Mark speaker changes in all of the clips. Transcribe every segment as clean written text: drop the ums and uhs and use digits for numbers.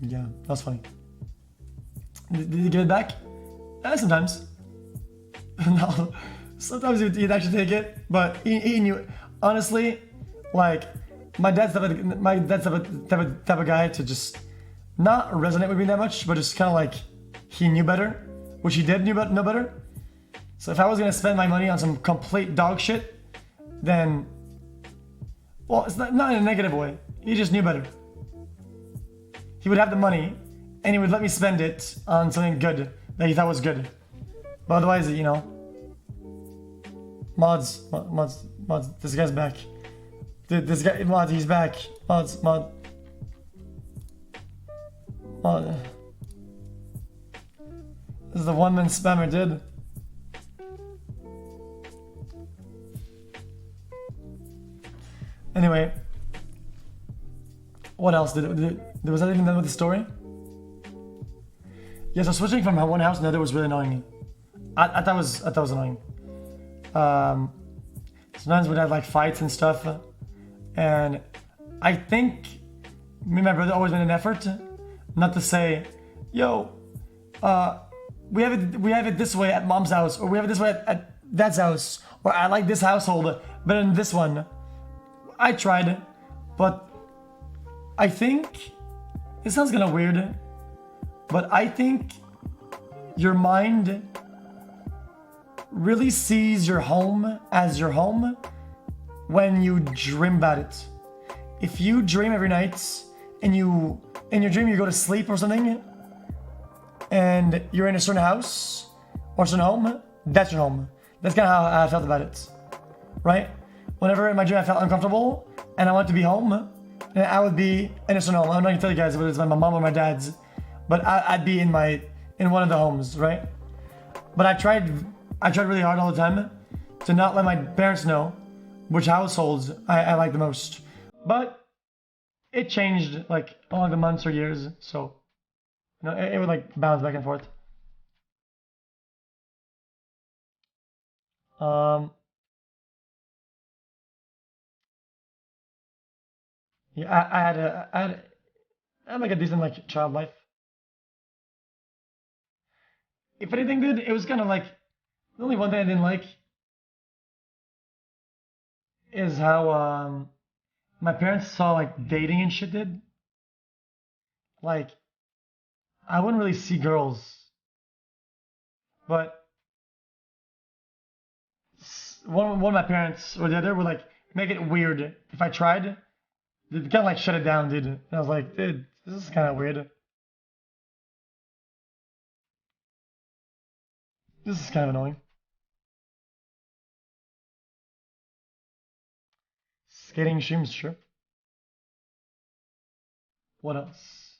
Speaker 1: Yeah, that's funny. Did you give it back? Sometimes. No, sometimes he'd actually take it, but he knew. Honestly, like my dad's type of guy to just not resonate with me that much, but just kind of like he knew better, which he did know better. So if I was gonna spend my money on some complete dog shit, then, well, it's not in a negative way. He just knew better. He would have the money, and he would let me spend it on something good that he thought was good. But otherwise, you know, mods, this guy's back. Dude, this guy, mods, he's back. Mod. This is the one-man spammer, dude. Anyway, what else? Was that even done with the story? Yeah, so switching from one house to another was really annoying. I thought it was annoying. Sometimes we'd have like fights and stuff, and I think me and my brother always made an effort not to say, "Yo, we have it this way at mom's house, or we have it this way at dad's house, or I like this household better than this one." I tried, but I think it sounds kind of weird, but I think your mind really sees your home as your home when you dream about it. If you dream every night and in your dream you go to sleep or something and you're in a certain house or certain home, that's your home. That's kind of how I felt about it, right? Whenever in my dream I felt uncomfortable and I wanted to be home, and I would be in a certain home. I'm not gonna tell you guys whether it's my mom or my dad's, but I'd be in one of the homes, right? But I tried really hard all the time to not let my parents know which households I like the most. But it changed like along the months or years, so you know it would like bounce back and forth. Yeah, I had like a decent like child life. If anything good, it was kind of like the only one thing I didn't like is how my parents saw like dating and shit did. Like I wouldn't really see girls, but one of my parents or the other would like make it weird if I tried. They'd kind of like shut it down, dude. And I was like, dude, this is kind of weird. This is kind of annoying. Skating streams, sure. What else?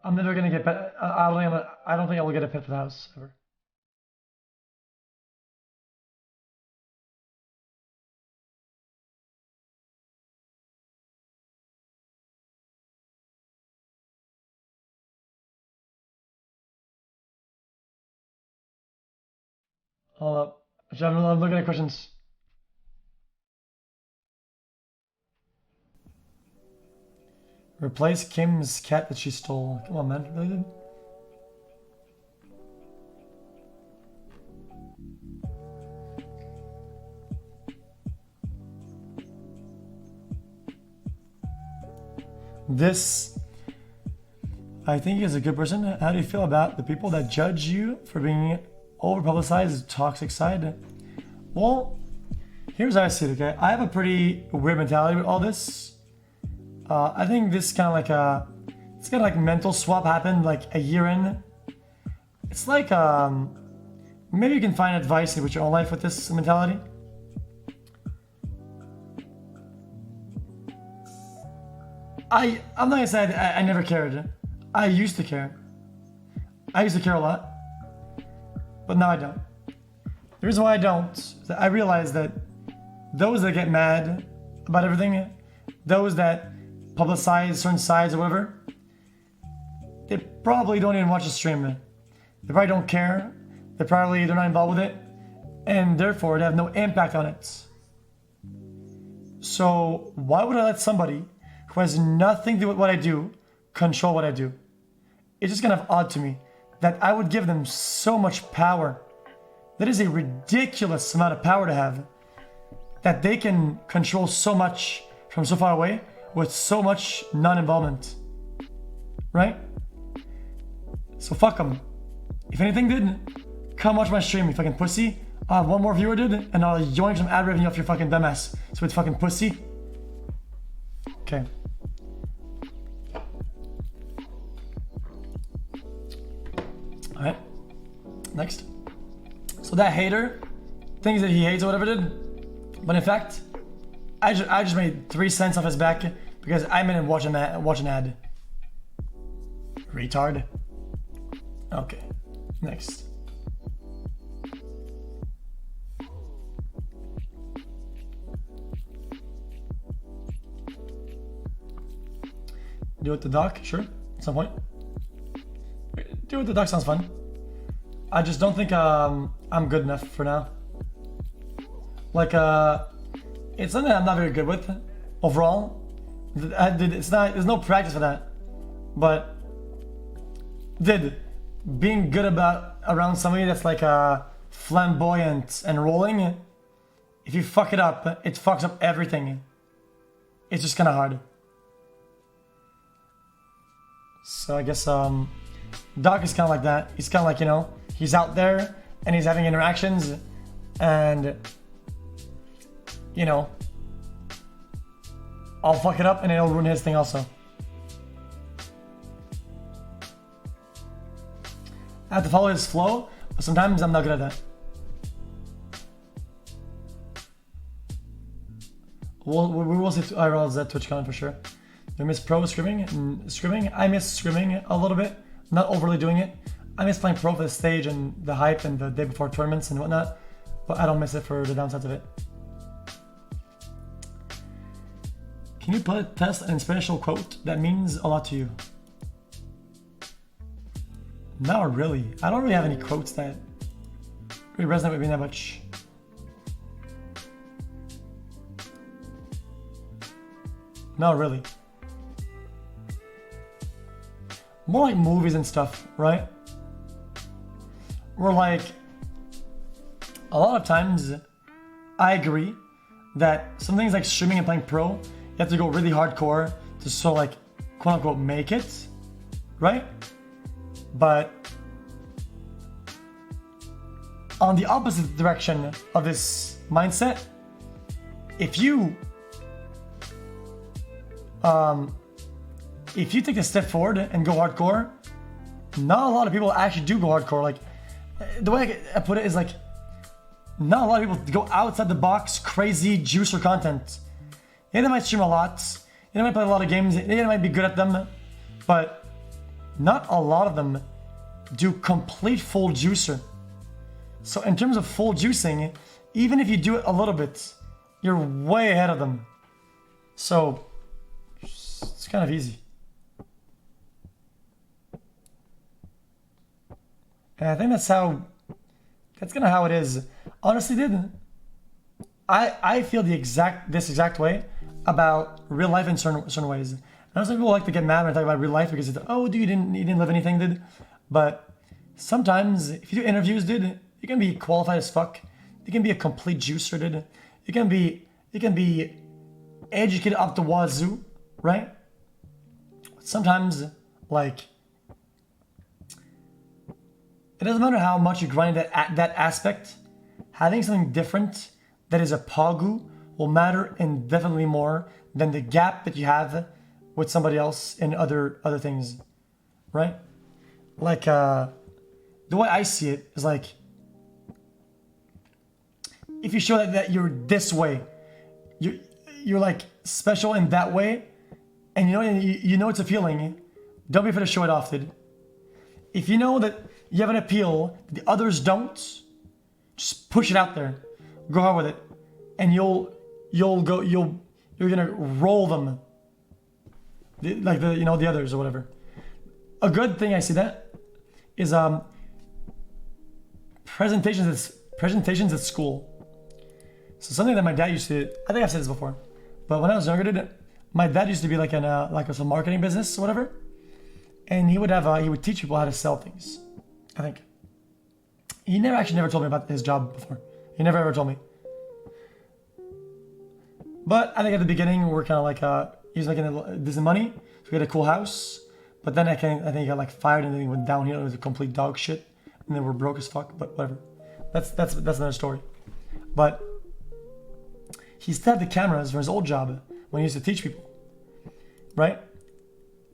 Speaker 1: I'm never gonna get pet. I don't think I will get a pet for the house ever. Hold up. I'm looking at questions. Replace Kim's cat that she stole. Come on, man. Really, dude? This, I think, is a good person. How do you feel about the people that judge you for being over publicized toxic side? Well, here's how I see it, okay? I have a pretty weird mentality with all this. I think this kind of like it's kind of like mental swap happened like a year in. It's like maybe you can find advice with your own life with this mentality. I'm not gonna say I never cared. I used to care. I used to care a lot, but now I don't. The reason why I don't is that I realize that those that get mad about everything, those that publicize certain sides or whatever, they probably don't even watch the stream. They probably don't care. They're not involved with it, and therefore they have no impact on it. So why would I let somebody who has nothing to do with what I do control what I do. It's just kind of odd to me that I would give them so much power. That is a ridiculous amount of power to have. That they can control so much from so far away with so much non-involvement. Right? So fuck them. If anything, dude, come watch my stream, you fucking pussy. I'll have one more viewer, dude, and I'll yoink some ad revenue off your fucking dumbass. So it's fucking pussy. Okay. Alright. Next. So that hater, things that he hates or whatever did, but in fact, I just made 3 cents off his back because I made him watch an ad. Retard. Okay. Next. Do it the doc, sure, at some point. Do it the doc sounds fun. I just don't think I'm good enough for now. Like it's something I'm not very good with overall. It's not. There's no practice for that. But being good around somebody that's like flamboyant and rolling, if you fuck it up, it fucks up everything. It's just kind of hard. So I guess Doc is kind of like that. He's kind of like, you know, he's out there and he's having interactions and, you know, I'll fuck it up and it'll ruin his thing also. I have to follow his flow, but sometimes I'm not good at that. We will see IRLs at TwitchCon for sure. Do I miss pro scrimming? I miss scrimming a little bit. Not overly doing it. I miss playing pro for the stage and the hype and the day before tournaments and whatnot, but I don't miss it for the downsides of it. Can you test an inspirational quote that means a lot to you? Not really. I don't really have any quotes that really resonate with me that much. Not really. More like movies and stuff, right? Where like, a lot of times, I agree that some things like streaming and playing pro, you have to go really hardcore to so like, quote unquote, make it, right? But on the opposite direction of this mindset, if you take a step forward and go hardcore, not a lot of people actually do go hardcore. Like, the way I put it is like, not a lot of people go outside the box, crazy juicer content. Yeah, they might stream a lot. Yeah, they might play a lot of games. Yeah, they might be good at them, but not a lot of them do complete full juicer. So in terms of full juicing, even if you do it a little bit, you're way ahead of them. So it's kind of easy. And I think that's kind of how it is. Honestly, I feel this exact way about real life in certain ways. And I know some people like to get mad when I talk about real life because it's, oh, dude, you didn't live anything, But sometimes if you do interviews, you can be qualified as fuck. You can be a complete juicer, You can be educated up the wazoo, right? Sometimes, like, it doesn't matter how much you grind that aspect. Having something different that is a pogu will matter indefinitely more than the gap that you have with somebody else in other things, right? Like, the way I see it is like, if you show that you're this way, you're like special in that way, and you know it's a feeling, don't be afraid to show it off, dude. If you know that you have an appeal that the others don't, just push it out there, go hard with it, and you're gonna roll them, like the others or whatever. A good thing I see that is presentations at school. So something that my dad used to, I think I've said this before, but when I was younger, my dad used to be like in some marketing business or whatever, and he would teach people how to sell things. I think he never told me about his job before. He never ever told me. But I think at the beginning we were kind of like he was making decent money, so we had a cool house. But then I think he got like fired and then he went downhill. It was a complete dog shit, and then we're broke as fuck. But whatever, that's another story. But he still had the cameras from his old job when he used to teach people, right?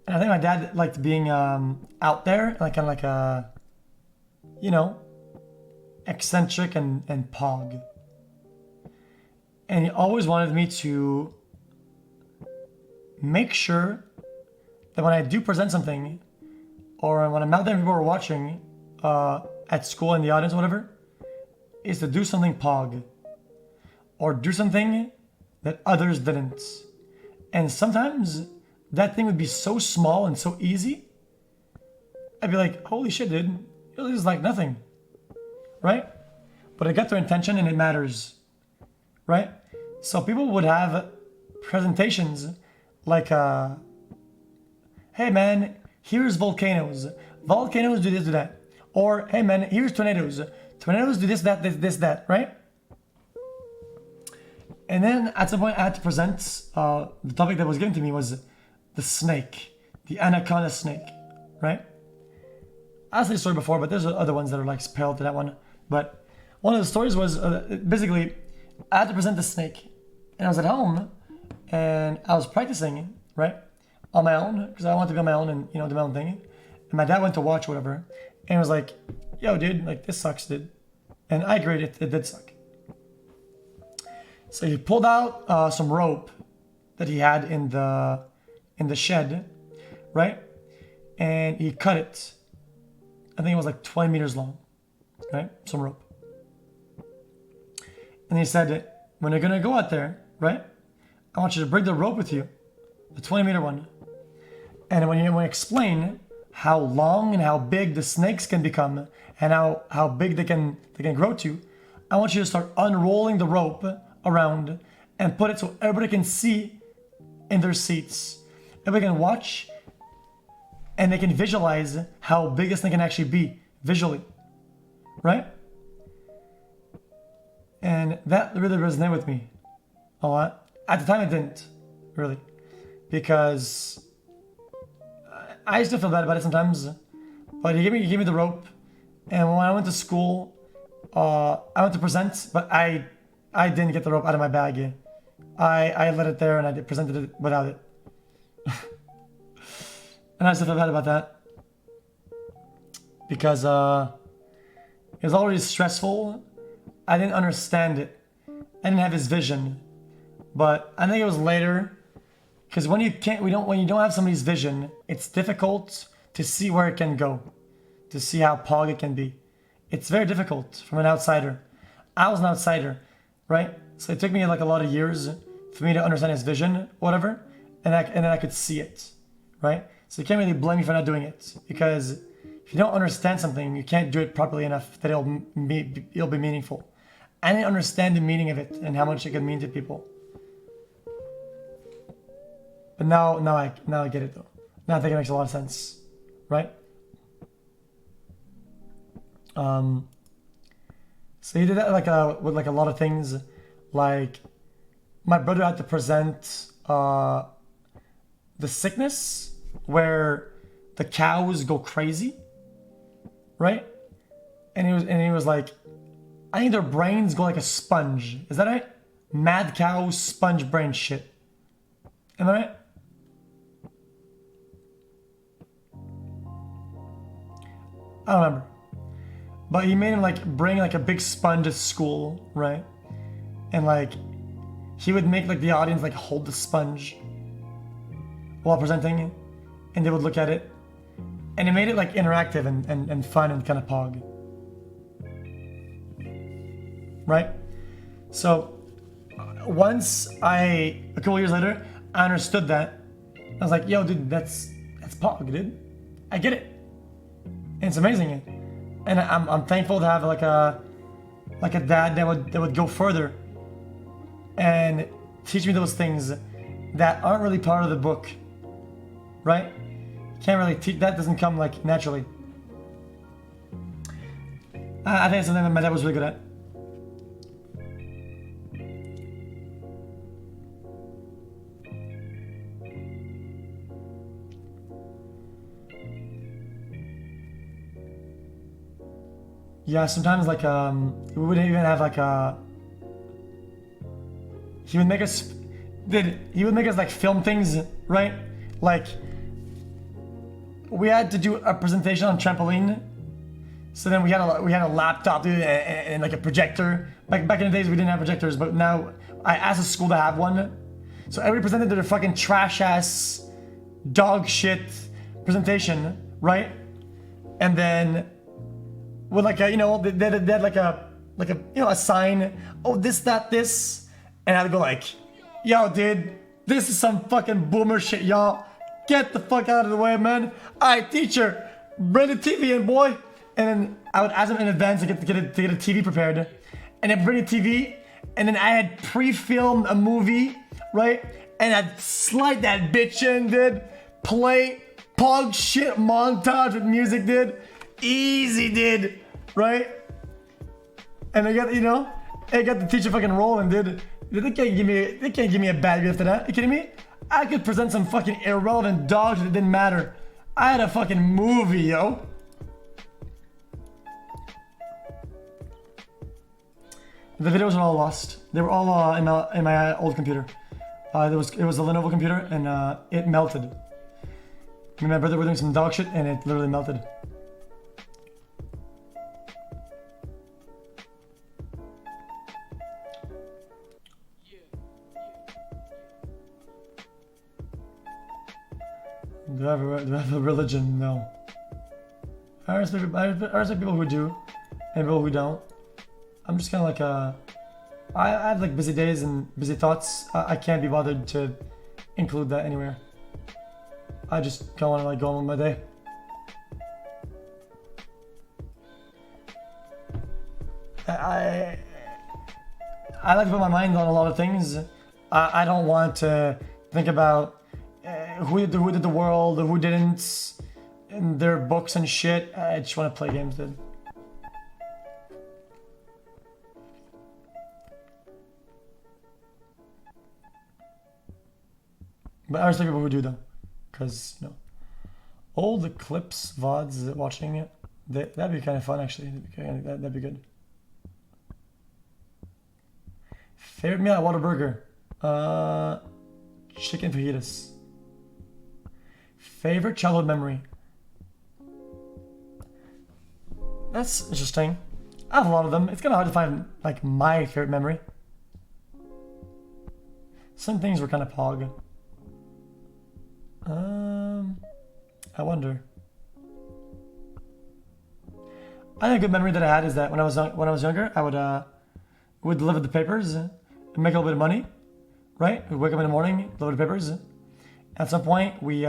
Speaker 1: And I think my dad liked being out there, like kind of like a, eccentric and pog. And he always wanted me to make sure that when I do present something, or when I'm out there and people are watching at school in the audience or whatever, is to do something pog. Or do something that others didn't. And sometimes that thing would be so small and so easy, I'd be like, holy shit, dude, this is like nothing, right? But it got their attention and it matters, right? So people would have presentations like, hey man, here's volcanoes. Volcanoes do this, do that. Or, hey man, here's tornadoes. Tornadoes do this, that, right? And then at some point I had to present, the topic that was given to me was the snake, the anaconda snake, right? I've said the story before, but there's other ones that are like parallel to that one. But one of the stories was basically I had to present the snake, and I was at home, and I was practicing, right, on my own because I wanted to be on my own and do my own thing. And my dad went to watch whatever, and was like, "Yo, dude, like this sucks, dude." And I agreed, it did suck. So he pulled out some rope that he had in the shed, right? And he cut it. I think it was like 20 meters long, right? Some rope. And he said, when you're gonna go out there, right? I want you to bring the rope with you, the 20-meter one. And when you explain how long and how big the snakes can become and how big they can grow to, I want you to start unrolling the rope around and put it so everybody can see in their seats. Everybody can watch and they can visualize how big this thing can actually be visually, right? And that really resonated with me a lot. At the time it didn't, really, because I still feel bad about it sometimes, but he gave me the rope, and when I went to school, I went to present, but I didn't get the rope out of my bag. I let it there and I presented it without it. And I still feel bad about that. Because it was already stressful. I didn't understand it. I didn't have his vision. But I think it was later. Because when you don't have somebody's vision, it's difficult to see where it can go. To see how pog it can be. It's very difficult from an outsider. I was an outsider, right? So it took me like a lot of years for me to understand his vision, whatever, and then I could see it, right? So you can't really blame me for not doing it, because if you don't understand something, you can't do it properly enough that it'll be meaningful. I didn't understand the meaning of it and how much it could mean to people. But now I get it though. Now I think it makes a lot of sense, right? So he did that with like a lot of things. Like my brother had to present the sickness where the cows go crazy, right? And he was like, I think their brains go like a sponge. Is that right? Mad cow sponge brain shit. Am I right? I don't remember. But he made him like bring like a big sponge to school, right? And like he would make like the audience like hold the sponge while presenting, and they would look at it. And it made it like interactive and fun and kind of pog. Right? So once a couple years later, I understood that. I was like, yo, dude, that's pog, dude. I get it. And it's amazing. And I'm thankful to have like a dad that would go further and teach me those things that aren't really part of the book, right? Can't really teach, that doesn't come like naturally. I think it's something that my dad was really good at. Yeah, sometimes like we wouldn't even have like he would make us like film things, right? Like we had to do a presentation on trampoline. So then we had a laptop, dude, and like a projector. Back in the days we didn't have projectors, but now I asked the school to have one. So everybody presented their fucking trash ass dog shit presentation, right? And then with like a, you know, they had like a you know, a sign, oh, this, that, this, and I'd go like, yo, dude, this is some fucking boomer shit, y'all. Get the fuck out of the way, man. Alright, teacher, bring the TV in, boy. And then I would ask them in advance to get a TV prepared, and then bring a TV, and then I had pre-filmed a movie, right? And I'd slide that bitch in, dude. Play pog shit montage with music, dude. Easy, dude. Right? And I got, you know, I got the teacher fucking rolling, dude. They can't give me a bad grade after that. You kidding me? I could present some fucking irrelevant dog shit that didn't matter. I had a fucking movie, yo. The videos are all lost. They were all in my old computer. It was a Lenovo computer, and it melted. Me and my brother were doing some dog shit, and it literally melted. Do I have a religion? No. I respect people who do, and people who don't. I'm just kind of like I have like busy days and busy thoughts. I can't be bothered to include that anywhere. I just don't want to like go on with my day. I like to put my mind on a lot of things. I don't want to think about who did the world, who didn't, and their books and shit. I just want to play games, dude. But I respect people who do though, because you know, all the clips, VODs, watching it, that'd be kind of fun actually. That'd be good. Favorite meal at Whataburger? Chicken fajitas. Favorite childhood memory? That's interesting. I have a lot of them. It's kind of hard to find like my favorite memory. Some things were kind of pog. I wonder. I think a good memory that I had is that when I was younger, I would deliver the papers and make a little bit of money, right? We'd wake up in the morning, deliver the papers. At some point, we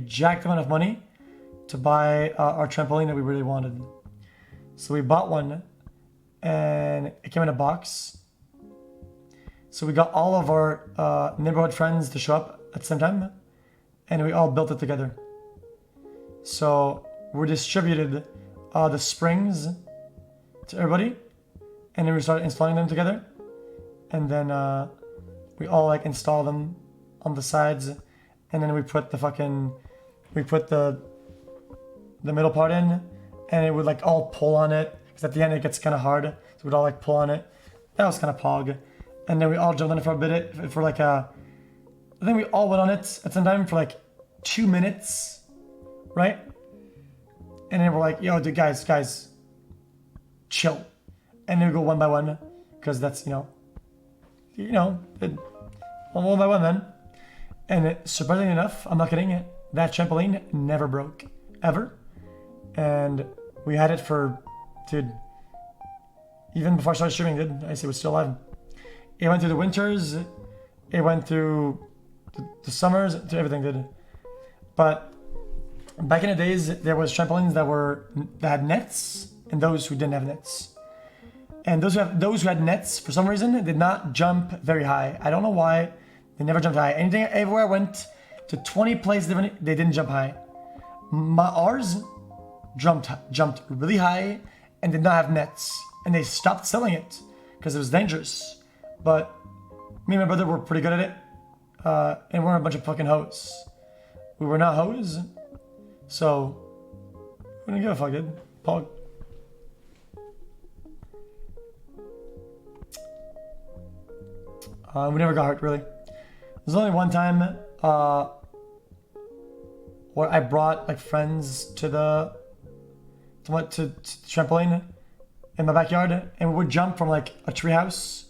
Speaker 1: jacked up enough money to buy our trampoline that we really wanted. So we bought one, and it came in a box. So we got all of our neighborhood friends to show up at the same time, and we all built it together. So we distributed the springs to everybody, and then we started installing them together, and then we all like install them on the sides, and then we put the middle part in, and it would like all pull on it, because at the end it gets kind of hard, so we'd all like pull on it. That was kind of pog. And then we all jumped on it for a bit, for like I think we all went on it at some time for like 2 minutes, right? And then we're like, yo, dude, guys, chill. And then we go one by one, because that's, one by one then. And surprisingly enough, I'm not kidding, that trampoline never broke, ever. And we had it for, dude, even before I started streaming, dude, I say it was still alive. It went through the winters, it went through the summers, to everything, dude. But back in the days, there was trampolines that had nets, and those who didn't have nets. And those who had nets, for some reason, did not jump very high. I don't know why. They never jumped high. Everywhere I went, to 20 places different. They didn't jump high. Ours jumped really high and did not have nets, and they stopped selling it because it was dangerous. But me and my brother were pretty good at it, and we're a bunch of fucking hoes. We were not hoes, so we didn't give a fuck, dude. Pog. We never got hurt, really. There's only one time where I brought like friends to the trampoline in my backyard, and we would jump from like a treehouse.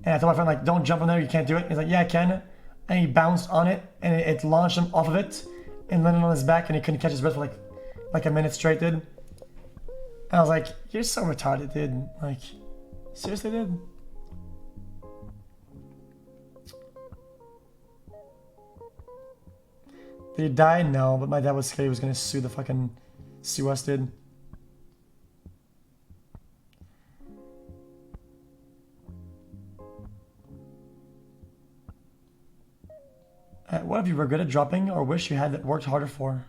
Speaker 1: And I told my friend, like, don't jump on there, you can't do it. He's like, yeah, I can. And he bounced on it, and it launched him off of it, and landed on his back, and he couldn't catch his breath for like a minute straight, dude. And I was like, you're so retarded, dude. Like, seriously, dude? Did he die? No, but my dad was scared he was gonna sue us, dude. What have you regretted dropping or wish you had worked harder for?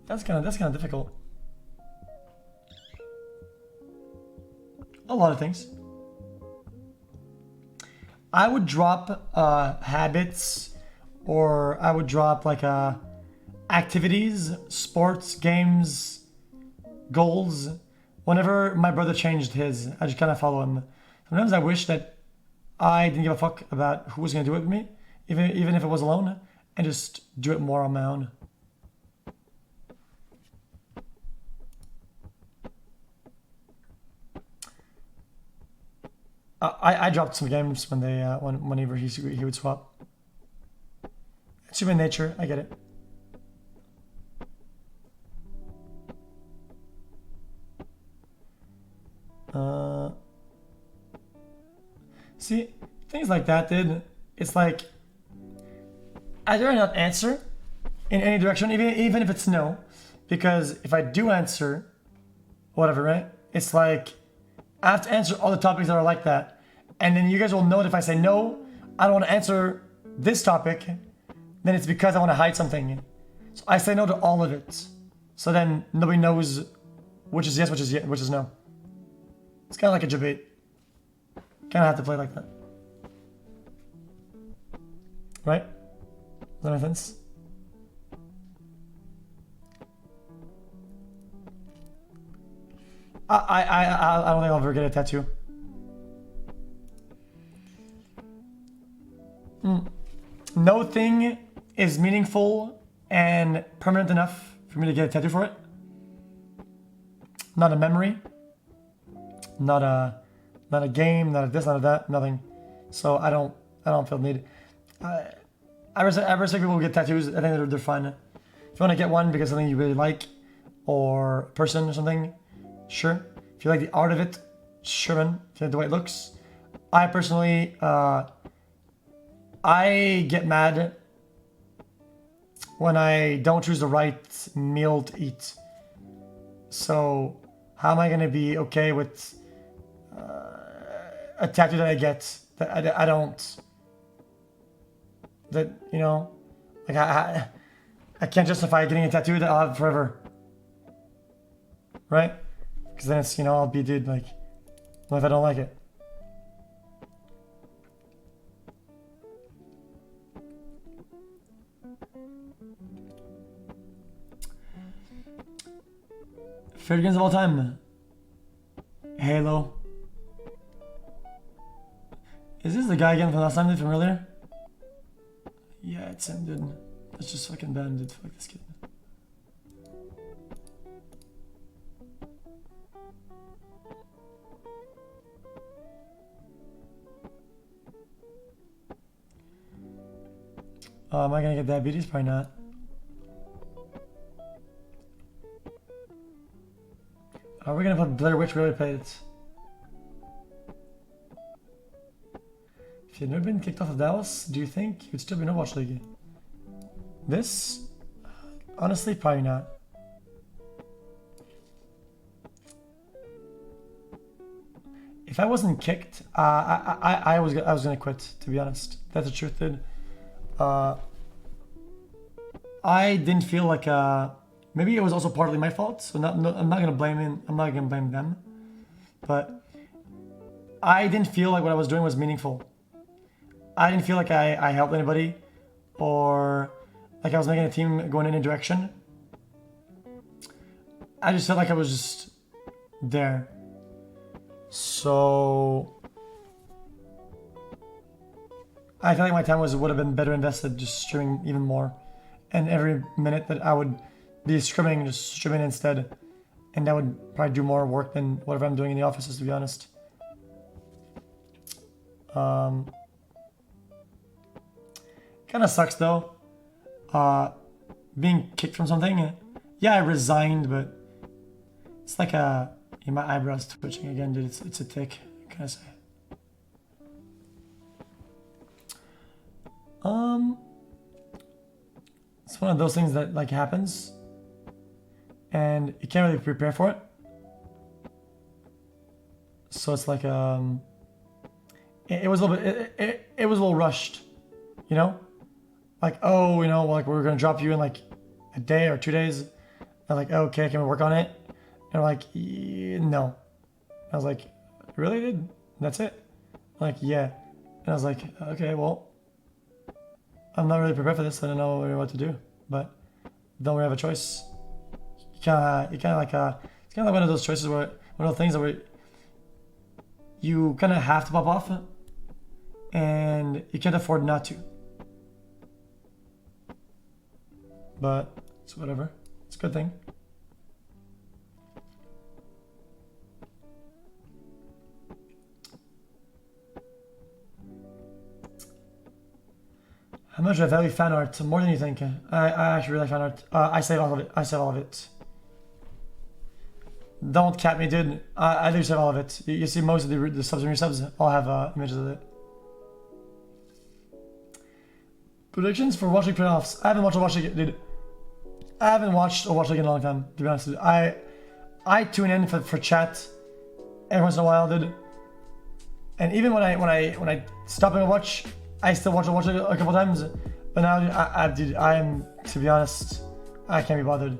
Speaker 1: That's kind of difficult. A lot of things. I would drop habits, or I would drop like activities, sports, games, goals. Whenever my brother changed his, I just kind of follow him. Sometimes I wish that I didn't give a fuck about who was going to do it with me, even if it was alone, and just do it more on my own. I dropped some games when they whenever he would swap. It's human nature. I get it. See, things like that, dude. It's like I'd rather not answer in any direction, even if it's no, because if I do answer, whatever, right? It's like I have to answer all the topics that are like that, and then you guys will know that if I say no, I don't want to answer this topic, then it's because I want to hide something. So I say no to all of it, so then nobody knows which is yes, which is no. It's kind of like a debate. Kind of have to play like that, right? Does that make sense? I don't think I'll ever get a tattoo. No thing is meaningful and permanent enough for me to get a tattoo for it. Not a memory. Not a game. Not a this. Not a that. Nothing. So I don't feel the need. I respect people who get tattoos. I think they're fun. If you want to get one because something you really like, or a person or something, sure. If you like the art of it, sure, man. If you like the way it looks. I personally, I get mad when I don't choose the right meal to eat. So how am I going to be okay with a tattoo that I get that I don't, that, you know, like I can't justify getting a tattoo that I'll have forever, right? Because then it's, you know, I'll be a dude, like, what if I don't like it? Favorite games of all time? Halo. Is this the guy again from last time, dude, from earlier? Yeah, it's him, dude. Let's just fucking ban him, dude. Fuck this kid. Am I gonna get diabetes? Probably not. Are we gonna put Blair Witch? We already played it. If you'd never been kicked off of Dallas, do you think you'd still be in Overwatch League? This? Honestly, probably not. if I wasn't kicked, I was gonna quit, to be honest. That's the truth, dude. I didn't feel like maybe it was also partly my fault. So I'm not gonna blame him. I'm not gonna blame them. But I didn't feel like what I was doing was meaningful. I didn't feel like I helped anybody, or like I was making a team go in any direction. I just felt like I was just there. So I feel like my time would have been better invested just streaming even more. And every minute that I would be scrimming, just streaming instead. And that would probably do more work than whatever I'm doing in the offices, to be honest. Kind of sucks though. Being kicked from something. Yeah, I resigned, but it's like yeah, my eyebrows twitching again, dude. It's a tick. What can I say? It's one of those things that like happens, and you can't really prepare for it. So it's like it was a little bit it was a little rushed, you know, like, oh, you know, like we're gonna drop you in like a day or 2 days. I'm like, okay, can we work on it? And I'm like, no. I was like, really, dude? That's it? I'm like, yeah. And I was like, okay, well, I'm not really prepared for this. I don't know what to do, but don't really have a choice. You kind of like it's kind of like one of those choices where one of those things where you kind of have to pop off, and you can't afford not to. But it's whatever. It's a good thing. How much do I value fan art? More than you think. I actually really like fan art. I save all of it. I save all of it. Don't cap me, dude. I do save all of it. You see most of the subs and resubs all have images of it. Predictions for watching playoffs. I haven't watched or watched it, dude. I haven't watched or watched it in a long time, to be honest with you. I tune in for chat every once in a while, dude. And even when I stop and watch, I still watch it a couple times. But now, dude, I am, to be honest, I can't be bothered.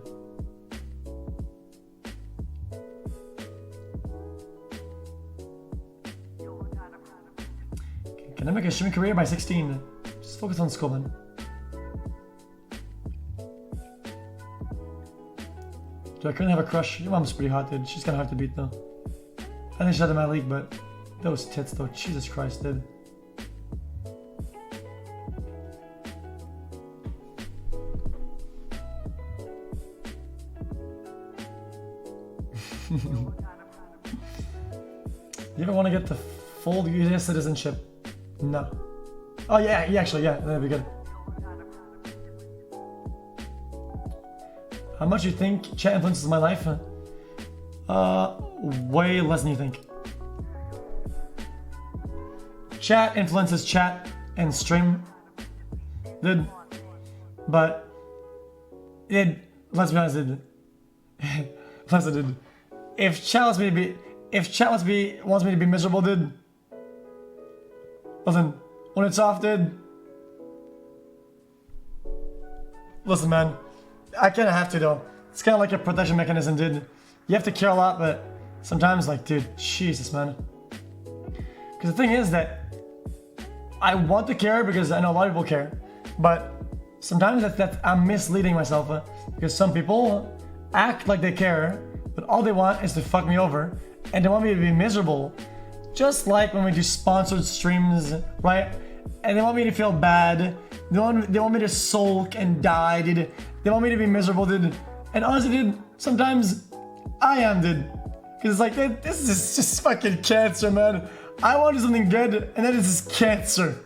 Speaker 1: Can I make a streaming career by 16? Just focus on school, man. Dude, I couldn't have a crush. Your mom's pretty hot, dude. She's kind of hard to beat, though. I think she's out of my league, but those tits, though. Jesus Christ, dude. You ever want to get the full US citizenship? No. Oh yeah, actually, yeah, that'd be good. How much do you think chat influences my life? Way less than you think. Chat influences chat and stream, dude. But let's be honest, dude. Listen, dude. If chat wants me to be miserable, dude. Listen, when it's off, dude. Listen, man. I kind of have to, though. It's kind of like a protection mechanism, dude. You have to care a lot, but sometimes, like, dude, Jesus, man. Because the thing is that I want to care because I know a lot of people care, but sometimes that I'm misleading myself because some people act like they care, but all they want is to fuck me over, and they want me to be miserable. Just like when we do sponsored streams, right? And they want me to feel bad. They want me to sulk and die, dude. They want me to be miserable, dude. And honestly, dude, sometimes I am, dude. Because it's like, this is just fucking cancer, man. I want to do something good, and then this is cancer,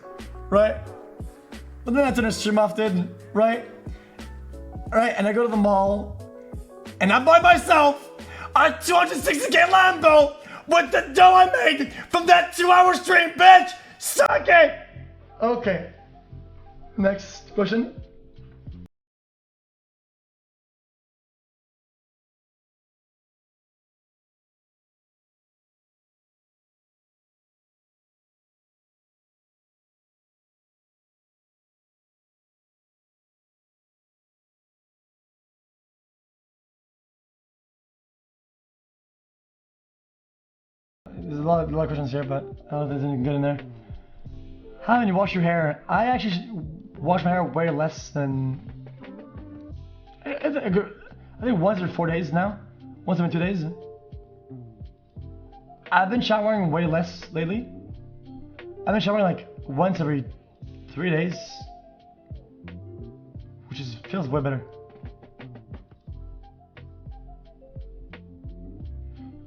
Speaker 1: right? But then I turn the stream off, dude, right? Right, and I go to the mall, and I buy myself a 260K Lambo with the dough I made from that 2-hour stream, bitch! Suck it! Okay. Next question. There's a lot of questions here, but I don't know if there's anything good in there. How often you wash your hair? I actually wash my hair way less than. I think once every 4 days now. Once every 2 days. I've been showering way less lately. I've been showering like once every 3 days, which feels way better.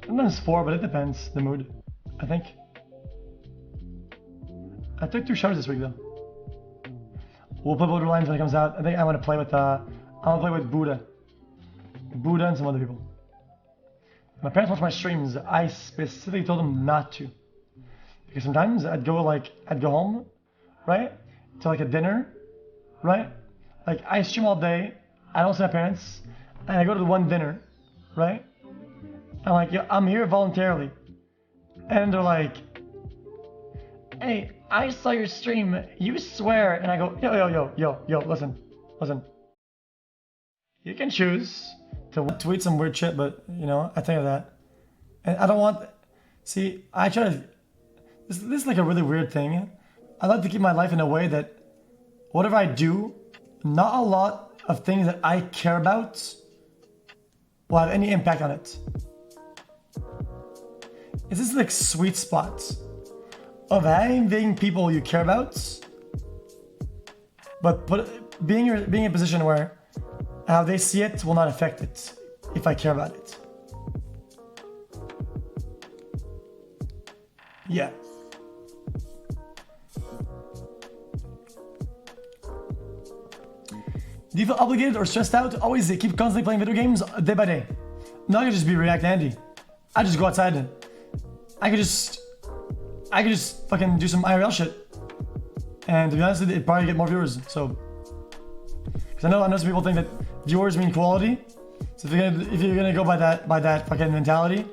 Speaker 1: Sometimes 4, but it depends the mood, I think. I took 2 showers this week though. We'll play Borderlands when it comes out. I think I want to play with Buddha and some other people. My parents watch my streams. I specifically told them not to, because sometimes I'd go home, right, to like a dinner, right? Like I stream all day. I don't see my parents, and I go to the one dinner, right? I'm like, yo, I'm here voluntarily, and they're like, hey, I saw your stream, you swear, and I go, yo, listen. You can choose to tweet some weird shit, but, you know, I think of that. And I don't want, see, I try to, this is like a really weird thing. I like to keep my life in a way that whatever I do, not a lot of things that I care about will have any impact on it. It's this like sweet spot of having people you care about, but being in a position where how they see it will not affect it if I care about it. Yeah. Do you feel obligated or stressed out to always keep constantly playing video games day by day? No, I could just be React Andy. I just go outside and I could just fucking do some IRL shit. And to be honest, it'd probably get more viewers. So, because I know some people think that viewers mean quality. So if you're gonna go by that fucking mentality,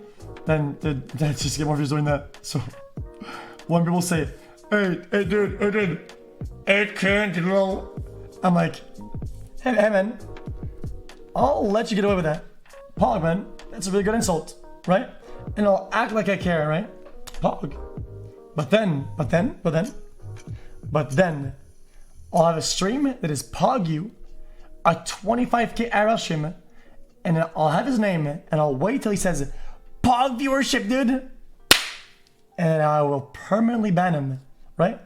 Speaker 1: then just get more views doing that. So when people say, hey dude, 8K, lol, I'm like, hey man, I'll let you get away with that. Pog, man, that's a really good insult, right? And I'll act like I care, right? Pog. But then, I'll have a stream that is Pog you, a 25K IRL stream, and I'll have his name, and I'll wait till he says, Pog viewership, dude! And I will permanently ban him, right?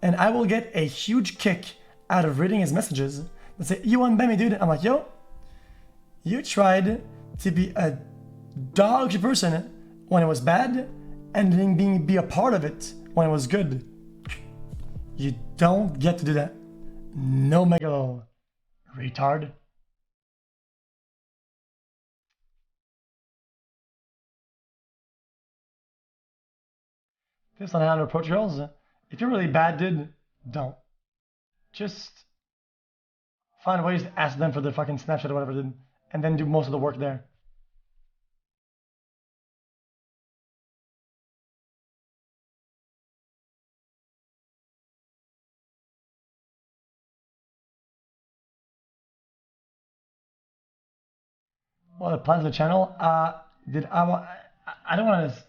Speaker 1: And I will get a huge kick out of reading his messages and say, you unban me, dude. I'm like, yo, you tried to be a dog shit person when it was bad, and then be a part of it when it was good. You don't get to do that. No megalo, retard. Tips on how to approach girls. If you're really bad, dude, don't. Just find ways to ask them for their fucking Snapchat or whatever, dude, and then do most of the work there. Well, the plans of the channel. I don't want to.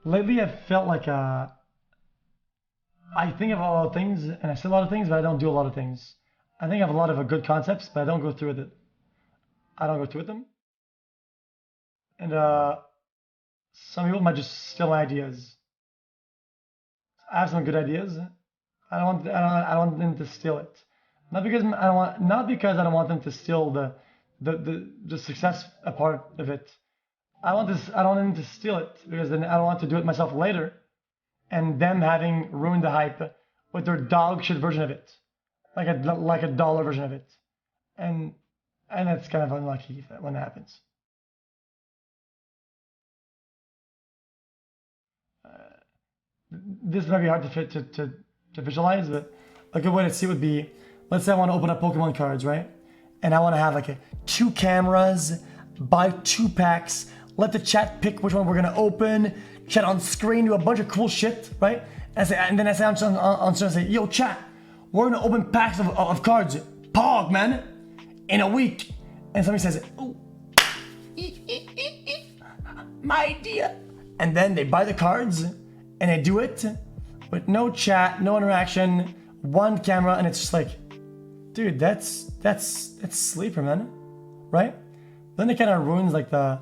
Speaker 1: Lately, I felt like I think of a lot of things, and I say a lot of things, but I don't do a lot of things. I think I have a lot of good concepts, but I don't go through with it. I don't go through with them. And some people might just steal my ideas. I have some good ideas. I don't want them to steal it. Not because I don't want them to steal the success part of it. I don't want them to steal it, because then I don't want to do it myself later, and them having ruined the hype with their dog shit version of it, like a dollar version of it, and that's kind of unlucky when that happens. This might be hard to visualize, but a good way to see would be, let's say I want to open up Pokemon cards, right? And I want to have like 2 cameras, buy 2 packs, let the chat pick which one we're gonna open, chat on screen, do a bunch of cool shit, right? And then I say on screen, say, yo chat, we're gonna open packs of cards, Pog, man, in a week. And somebody says, oh, my idea. And and then they buy the cards and they do it with no chat, no interaction, one camera, and it's just like, dude, that's sleeper, man, right? Then it kind of ruins like the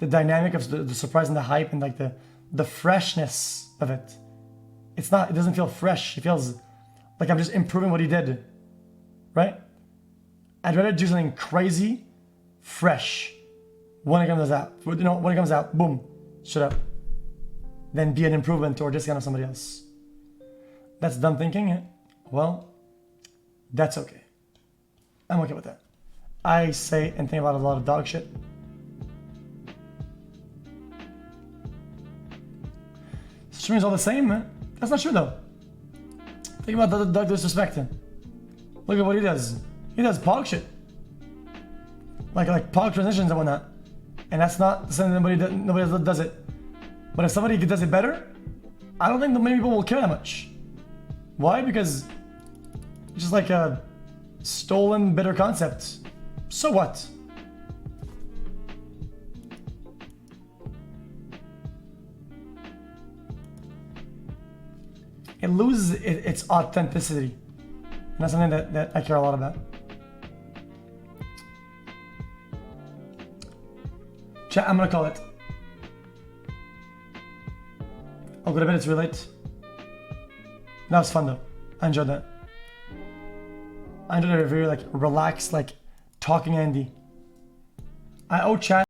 Speaker 1: dynamic of the surprise and the hype and like the freshness of it. It doesn't feel fresh. It feels like I'm just improving what he did, right? I'd rather do something crazy, fresh, when it comes out. You know, when it comes out, boom, shut up. Than be an improvement or discount of somebody else. That's dumb thinking. Well, that's okay. I'm okay with that. I say and think about a lot of dog shit. Streaming's all the same, man. That's not true though. Think about the dog disrespect. Look at what he does. He does pog shit. Like pog transitions and whatnot. And that's not something nobody else does it. But if somebody does it better, I don't think that many people will care that much. Why? Because it's just like a stolen, bitter concept. So what? It loses its authenticity. And that's something that I care a lot about. Chat, I'm gonna call it. I'll go to bed, it's really late. That was fun though. I enjoyed that. I enjoyed a very like relaxed, like talking Andy. I owe chat